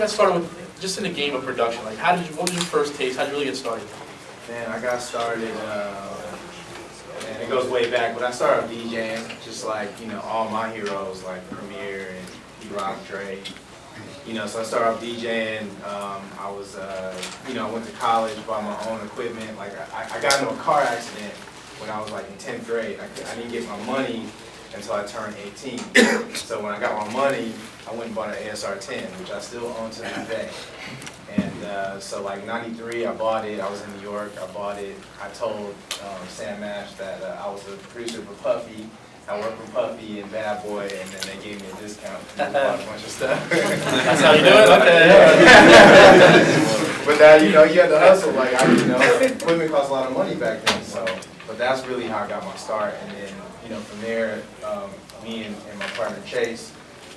got started with, just in the game of production, like what was your first taste? How did you really get started? Man, I got started, and it goes way back, but I started DJing, just like, all my heroes, like Premier and E-Rock, Dre. So I started off DJing. I was, I went to college, bought my own equipment. Like, I got into a car accident when I was like in 10th grade. I didn't get my money until I turned 18. So when I got my money, I went and bought an ASR 10, which I still own to this day. And so like 93, I bought it. I was in New York. I bought it. I told Sam Ash that I was a producer for Puffy. I worked with Puffy and Bad Boy, and then they gave me a discount. I bought a bunch of stuff. That's how you do it? Okay. But now, you had to hustle. Like, equipment cost a lot of money back then. So, but that's really how I got my start. And then, from there, me and my partner Chase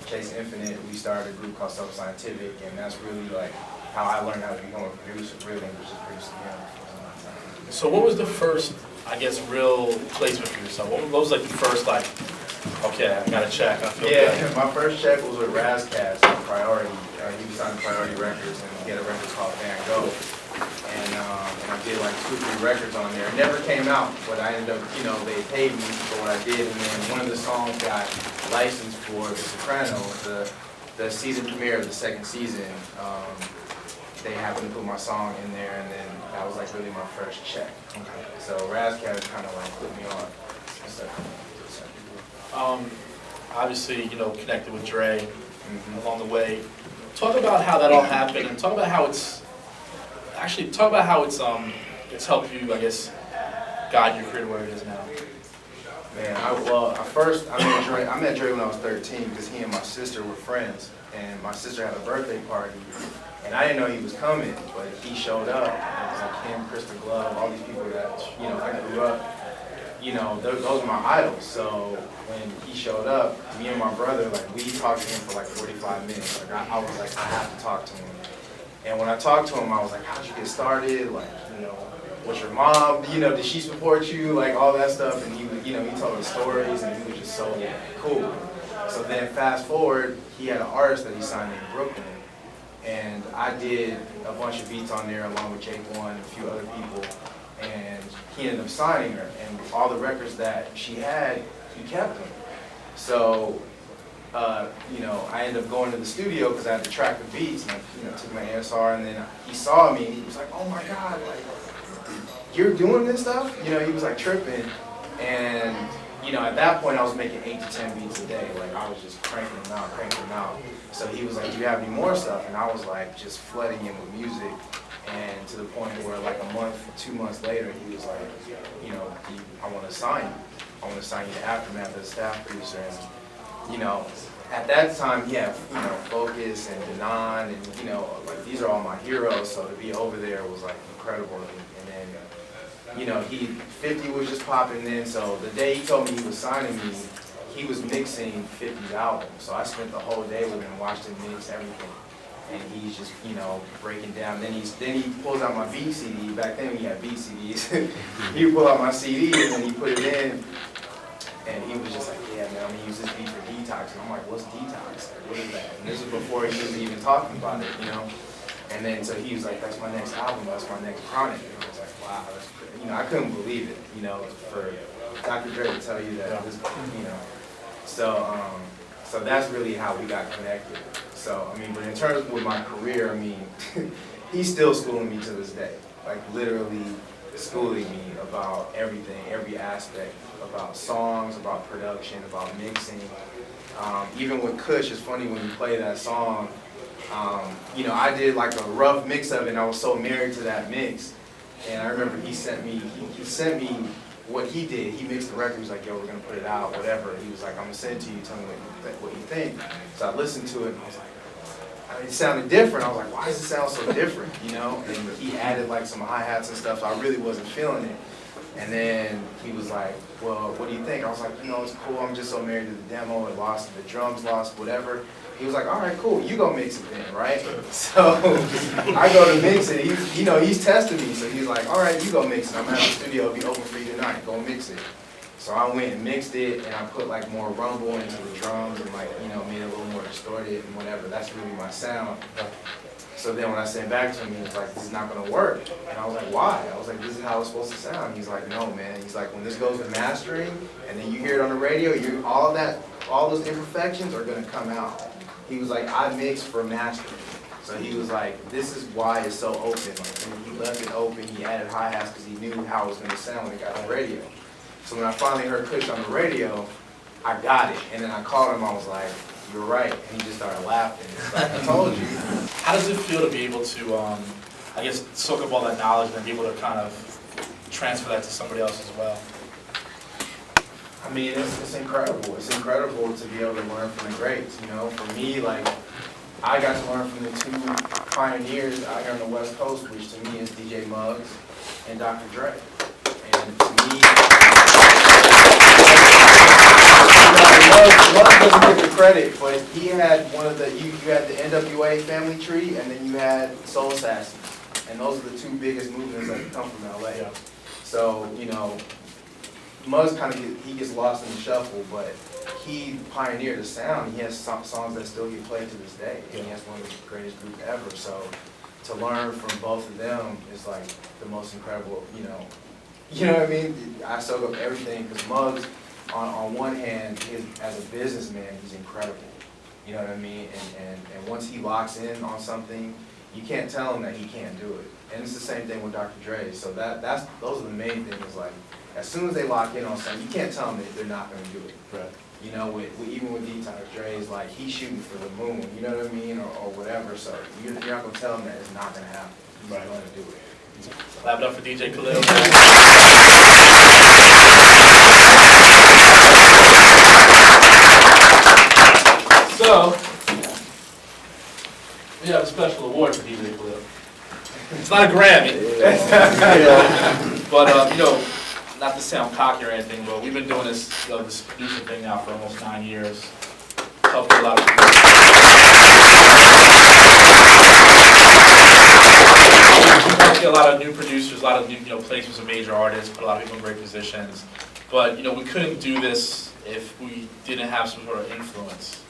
Infinite, we started a group called Self Scientific, and that's really like how I learned how to become a producer, really, which is producing. So what was the first, I guess, real placement for yourself? What was like the first, like, okay, I got a check, I feel good? My first check was with Razcast on Priority. He was signed to Priority Records, and he had a record called Van Gogh. And I did like 2 or 3 records on there. It never came out, but I ended up, they paid me for what I did. And then one of the songs got licensed for The Sopranos, the season premiere of the 2nd season. They happened to put my song in there, and then that was like really my first check. Okay. So Razcast kind of like put me on. Obviously, connected with Dre along the way. Talk about how that all happened, and talk about how it's helped you, I guess, guide your career to where it is now. Man, I met Dre when I was 13 because he and my sister were friends, and my sister had a birthday party. And I didn't know he was coming, but he showed up. It was like him, Krista Glove, all these people that, I grew up, those are my idols. So when he showed up, me and my brother, like, we talked to him for like 45 minutes. Like, I was like, I have to talk to him. And when I talked to him, I was like, how'd you get started? Like, what's your mom? Did she support you? Like, all that stuff. And he told us stories, and he was just so cool. So then fast forward, he had an artist that he signed in Brooklyn. And I did a bunch of beats on there along with Jake One and a few other people. And he ended up signing her. And all the records that she had, he kept them. So, I ended up going to the studio because I had to track the beats. And I took my ASR, and then he saw me and he was like, oh my God, like, you're doing this stuff? He was like tripping. And, at that point I was making 8 to 10 beats a day. Like, I was just cranking them out. So he was like, do you have any more stuff? And I was like, just flooding him with music. And to the point where like a month, 2 months later, he was like, I want to sign you. I want to sign you to Aftermath as a staff producer. And, at that time, he had, Focus and Denon, and, like, these are all my heroes. So to be over there was like incredible. And then, 50 was just popping then. So the day he told me he was signing me, he was mixing 50's album. So I spent the whole day with him, watched him mix everything. And he's just, breaking down. Then he pulls out my beat CD. Back then we had beat CDs. He would pull out my CD and then he put it in. And he was just like, yeah, man, I'm gonna use this beat for Detox. And I'm like, what's Detox? Like, what is that? And this is before he was even talking about it, And then so he was like, that's my next album, that's my next Chronic. And I was like, wow, that's great. I couldn't believe it, for Dr. Dre to tell you that, So that's really how we got connected. So, but in terms with my career, he's still schooling me to this day. Like, literally schooling me about everything, every aspect, about songs, about production, about mixing. Even with Kush, it's funny when you play that song, I did like a rough mix of it, and I was so married to that mix. And I remember he sent me what he did. He mixed the record. He was like, yo, we're going to put it out, whatever. He was like, I'm going to send it to you. Tell me what you think. So I listened to it, and I was like, it sounded different. I was like, why does it sound so different, And he added like some hi-hats and stuff, so I really wasn't feeling it. And then he was like, well, what do you think? I was like, it's cool. I'm just so married to the demo. It lost, the drums lost, whatever. He was like, all right, cool. You go mix it then, right? So I go to mix it. He's testing me. So he's like, all right, you go mix it. I'm at the studio. It'll be open for you tonight. Go mix it. So I went and mixed it, and I put like more rumble into the drums and like, you know, made it a little more distorted and whatever. That's really my sound. So then when I sent back to him, he was like, this is not gonna work. And I was like, why? I was like, this is how it's supposed to sound. He's like, no, man. He's like, when this goes to mastering, and then you hear it on the radio, all those imperfections are gonna come out. He was like, I mix for mastering. So he was like, this is why it's so open. Like, he left it open, he added hi-hats because he knew how it was gonna sound when it got on the radio. So when I finally heard Kush on the radio, I got it. And then I called him, I was like, you're right. And he just started laughing. It's like, I told you. How does it feel to be able to, I guess, soak up all that knowledge and be able to kind of transfer that to somebody else as well? I mean, it's incredible. It's incredible to be able to learn from the greats, you know? For me, like, I got to learn from the two pioneers out here on the West Coast, which to me is DJ Muggs and Dr. Dre. And to me, Muggs doesn't get the credit, but he had one of the, you had the NWA family tree, and then you had Soul Assassins. And those are the two biggest movements that come from LA. Yeah. So, you know, Muggs kind of he gets lost in the shuffle, but he pioneered the sound. He has some songs that still get played to this day. And he has one of the greatest groups ever. So to learn from both of them is like the most incredible, you know what I mean? I soak up everything because Muggs, on one hand, as a businessman, he's incredible. You know what I mean? And once he locks in on something, you can't tell him that he can't do it. And it's the same thing with Dr. Dre. So those are the main things. Like, as soon as they lock in on something, you can't tell them that they're not going to do it. Right. You know, even with Dr. Dre, is like he's shooting for the moon. You know what I mean, or whatever. So you're not going to tell him that it's not going to happen. He's Right. going to do it. Clap it up for DJ Khalil. So, we have a special award for DJ Khalil. It's not a Grammy, but you know, not to sound cocky or anything, but we've been doing this this producer thing now for almost 9 years. Helped a lot of people. A lot of new producers, a lot of new, placements of major artists, put a lot of people in great positions. But we couldn't do this if we didn't have some sort of influence.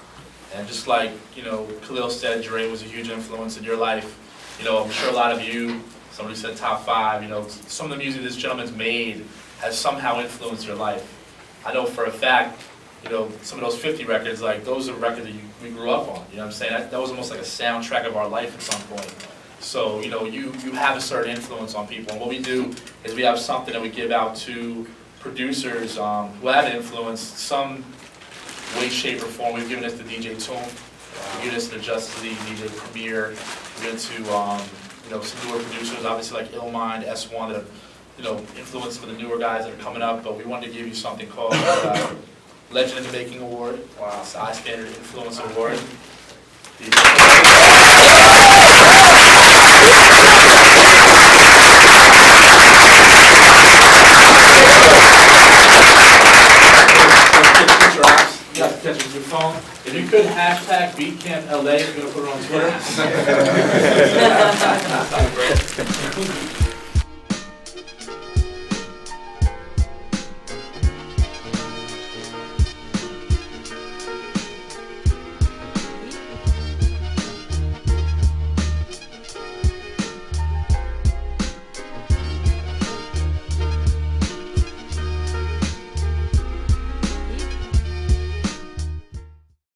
And just like Khalil said, Dre was a huge influence in your life. I'm sure a lot of you, somebody said top 5. Some of the music this gentleman's made has somehow influenced your life. I know for a fact, some of those 50 records, like those are records that we grew up on. You know what I'm saying? That was almost like a soundtrack of our life at some point. So, you have a certain influence on people. And what we do is we have something that we give out to producers who have influence, some way, shape, or form. We've given this to DJ Toom. We've given this to Justice League, DJ Premier. We've given it to, some newer producers, obviously like Illmind, S1, that have, influenced some of the newer guys that are coming up. But we wanted to give you something called Legend in the Making Award. Wow. It's the iSTANDARD Influence Award. Catch with your phone. If you could hashtag BeatCampLA, if you're going to put it on Twitter.